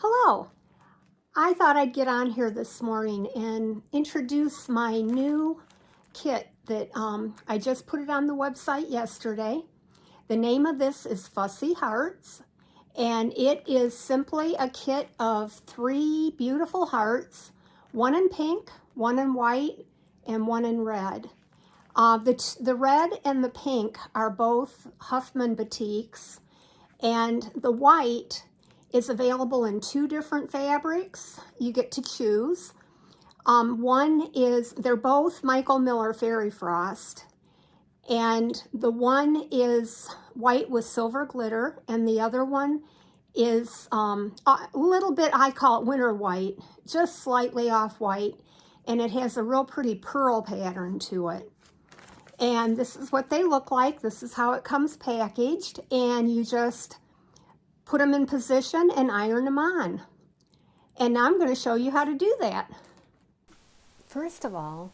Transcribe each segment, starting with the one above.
Hello! I thought I'd get on here this morning and introduce my new kit that I just put it on the website yesterday. The name of this is Fussy Hearts, and it is simply a kit of 3 beautiful hearts, one in pink, one in white, and one in red. The red and the pink are both Huffman batiks, and the white is available in 2 different fabrics. You get to choose. They're both Michael Miller Fairy Frost, and the one is white with silver glitter, and the other one is a little bit, I call it winter white, just slightly off white, and it has a real pretty pearl pattern to it. And this is what they look like. This is how it comes packaged, and you just put them in position and iron them on. And now I'm going to show you how to do that. First of all,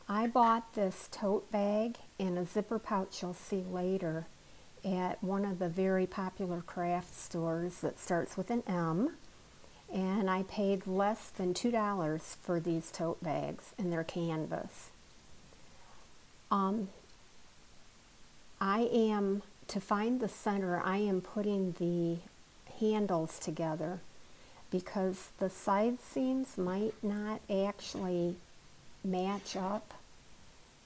I bought this tote bag and a zipper pouch you'll see later at one of the very popular craft stores that starts with an M. And I paid less than $2 for these tote bags and their canvas. To find the center, I am putting the handles together because the side seams might not actually match up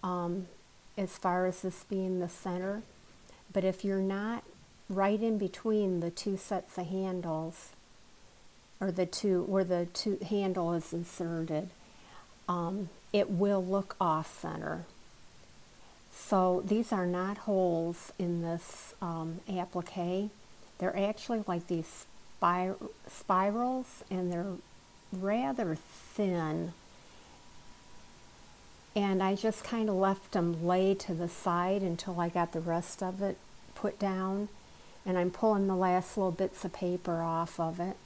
as far as this being the center. But if you're not right in between the 2 sets of handles, or where the handle is inserted, it will look off center. So these are not holes in this applique. They're actually like these spirals, and they're rather thin. And I just kind of left them lay to the side until I got the rest of it put down. And I'm pulling the last little bits of paper off of it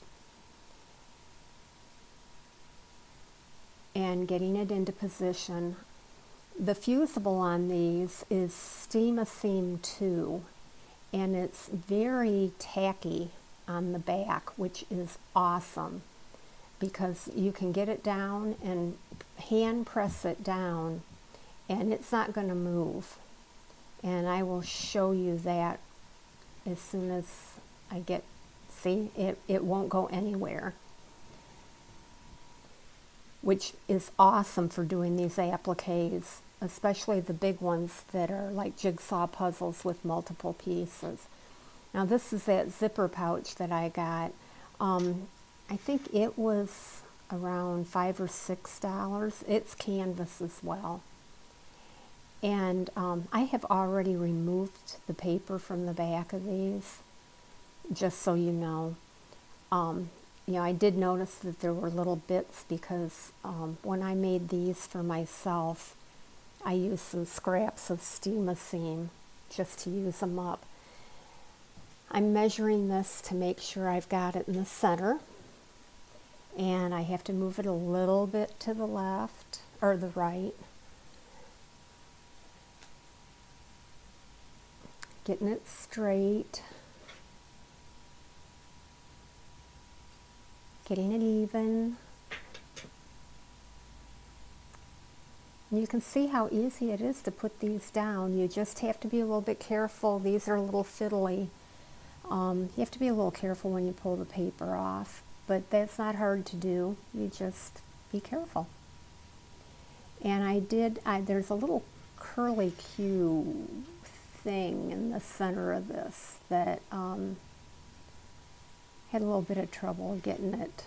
and getting it into position. The fusible on these is Steam a Seam 2, and it's very tacky on the back, which is awesome because you can get it down and hand press it down and it's not going to move. And I will show you that as soon as I see, it won't go anywhere, which is awesome for doing these appliques, especially the big ones that are like jigsaw puzzles with multiple pieces. Now this is that zipper pouch that I got. I think it was around $5 or $6. It's canvas as well. And I have already removed the paper from the back of these, just so you know. I did notice that there were little bits because when I made these for myself, I used some scraps of Steam a Seam just to use them up. I'm measuring this to make sure I've got it in the center, and I have to move it a little bit to the left or the right. Getting it straight. Getting it even. You can see how easy it is to put these down. You just have to be a little bit careful. These are a little fiddly. You have to be a little careful when you pull the paper off, but that's not hard to do. You just be careful. And there's a little curly Q thing in the center of this that had a little bit of trouble getting it.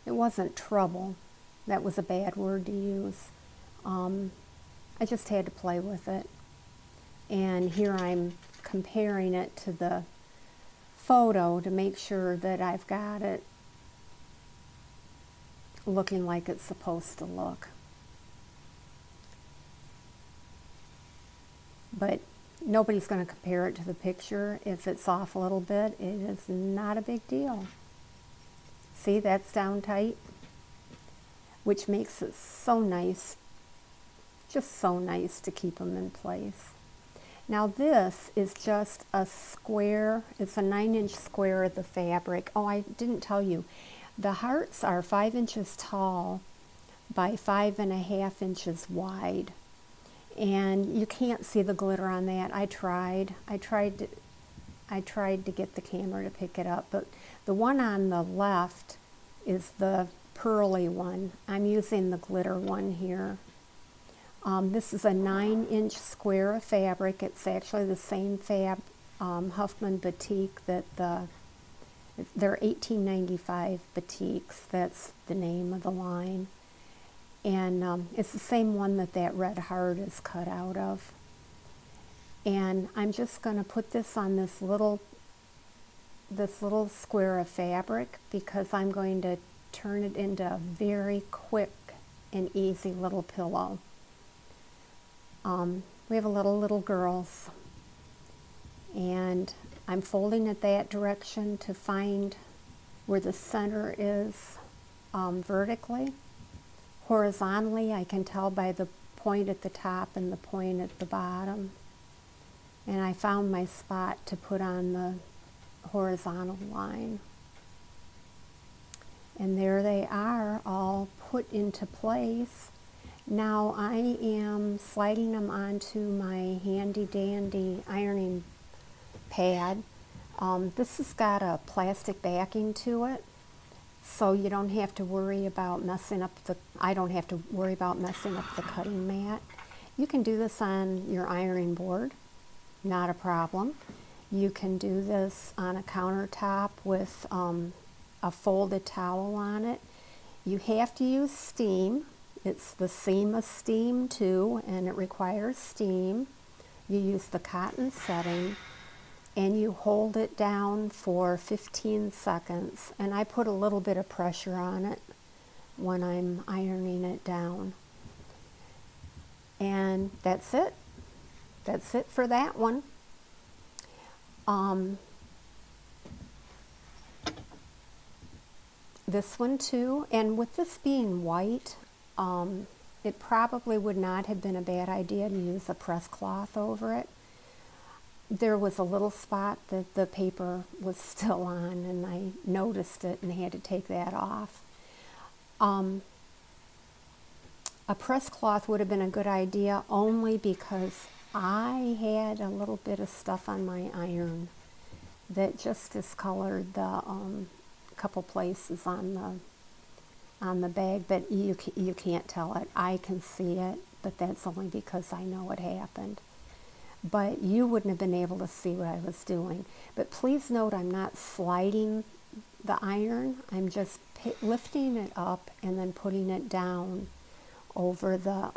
It wasn't trouble. That was a bad word to use. I just had to play with it. And here I'm comparing it to the photo to make sure that I've got it looking like it's supposed to look. But nobody's going to compare it to the picture. If it's off a little bit, it is not a big deal. See, that's down tight, which makes it so nice, just so nice to keep them in place. Now this is just a square, it's a 9-inch square of the fabric. Oh, I didn't tell you. The hearts are 5 inches tall by 5.5 inches wide. And you can't see the glitter on that. I tried to get the camera to pick it up, but the one on the left is the pearly one. I'm using the glitter one here. This is a 9-inch square of fabric. It's actually the same Huffman batik that they're 1895 batiks. That's the name of the line. And it's the same one that red heart is cut out of. And I'm just going to put this on this little square of fabric because I'm going to turn it into a very quick and easy little pillow. We have little girls, and I'm folding it that direction to find where the center is vertically. Horizontally, I can tell by the point at the top and the point at the bottom. And I found my spot to put on the horizontal line. And there they are, all put into place. Now I am sliding them onto my handy dandy ironing pad. This has got a plastic backing to it, so you don't have to worry about I don't have to worry about messing up the cutting mat. You can do this on your ironing board, not a problem. You can do this on a countertop with a folded towel on it. You have to use steam. It's the seam of steam too, and it requires steam. You use the cotton setting and you hold it down for 15 seconds. And I put a little bit of pressure on it when I'm ironing it down. And that's it. That's it for that one. This one too, and with this being white, it probably would not have been a bad idea to use a press cloth over it. There was a little spot that the paper was still on, and I noticed it and had to take that off. A press cloth would have been a good idea only because I had a little bit of stuff on my iron that just discolored the couple places on the bag, but you can't tell it. I can see it, but that's only because I know it happened. But you wouldn't have been able to see what I was doing. But please note, I'm not sliding the iron. I'm just lifting it up and then putting it down over the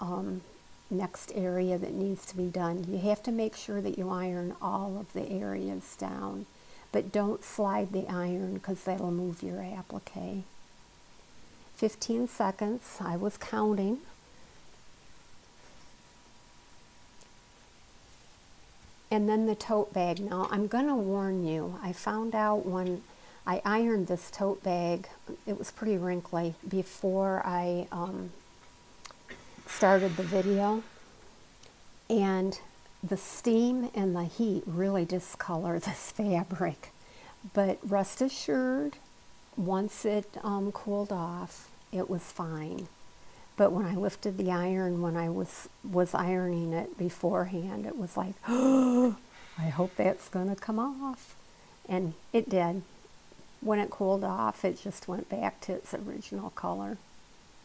next area that needs to be done. You have to make sure that you iron all of the areas down, but don't slide the iron because that'll move your applique. 15 seconds, I was counting. And then the tote bag. Now I'm going to warn you, I found out when I ironed this tote bag, it was pretty wrinkly before I started the video. And the steam and the heat really discolor this fabric. But rest assured, once it cooled off, it was fine. But when I lifted the iron, when I was ironing it beforehand, it was like, oh, I hope that's going to come off. And it did. When it cooled off, it just went back to its original color.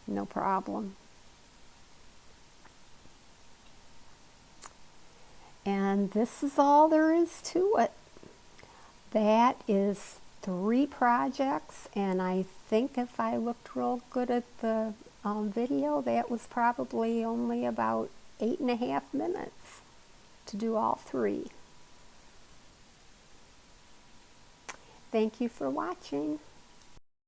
No problem. And this is all there is to it. That is 3 projects, and I think if I looked real good at the video, that was probably only about 8.5 minutes to do all 3. Thank you for watching.